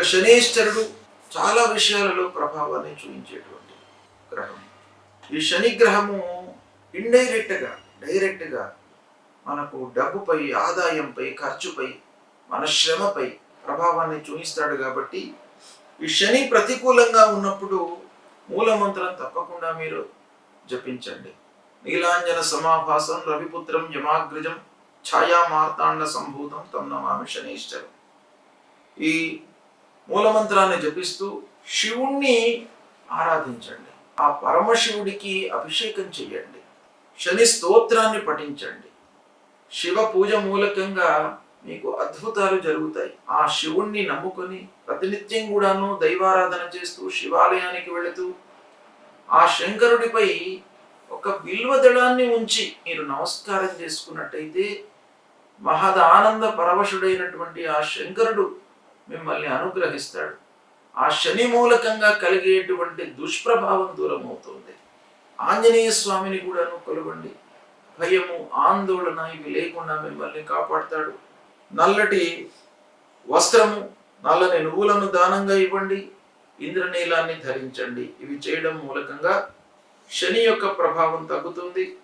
శనీశ్వరుడు చాలా విషయాలలో ప్రభావాన్ని చూపించేటువంటి గ్రహం. ఈ శని గ్రహము డైరెక్ట్గా మనకు డబ్బుపై, ఆదాయంపై, ఖర్చుపై, మన శ్రమపై ప్రభావాన్ని చూపిస్తాడు. కాబట్టి ఈ శని ప్రతికూలంగా ఉన్నప్పుడు మూలమంత్రం తప్పకుండా మీరు జపించండి. నీలాంజన సమాభాసం రవిపుత్రం యమాగ్రజం ఛాయా మార్తాండ సంభూతం తం నమామి శనీశ్వరం. ఈ మూలమంత్రాన్ని జపిస్తూ శివుణ్ణి ఆరాధించండి. ఆ పరమశివుడికి అభిషేకం చెయ్యండి. శని స్తోత్రాన్ని పఠించండి. శివ పూజ మూలకంగా మీకు అద్భుతాలు జరుగుతాయి. ఆ శివుణ్ణి నమ్ముకొని ప్రతినిత్యం కూడాను దైవారాధన చేస్తూ శివాలయానికి వెళుతూ ఆ శంకరుడిపై ఒక బిల్వదళాన్ని ఉంచి మీరు నమస్కారం చేసుకున్నట్టయితే మహద్ ఆనంద పరవశుడైనటువంటి ఆ శంకరుడు మిమ్మల్ని అనుగ్రహిస్తాడు. ఆ శని మూలకంగా కలిగేటువంటి దుష్ప్రభావం దూరం అవుతుంది. ఆంజనేయ స్వామిని కూడాను కొలవండి. భయము, ఆందోళన ఇవి లేకుండా మిమ్మల్ని కాపాడుతాడు. నల్లటి వస్త్రము, నల్లని నువ్వులను దానంగా ఇవ్వండి. ఇంద్రనీలాన్ని ధరించండి. ఇవి చేయడం మూలకంగా శని యొక్క ప్రభావం తగ్గుతుంది.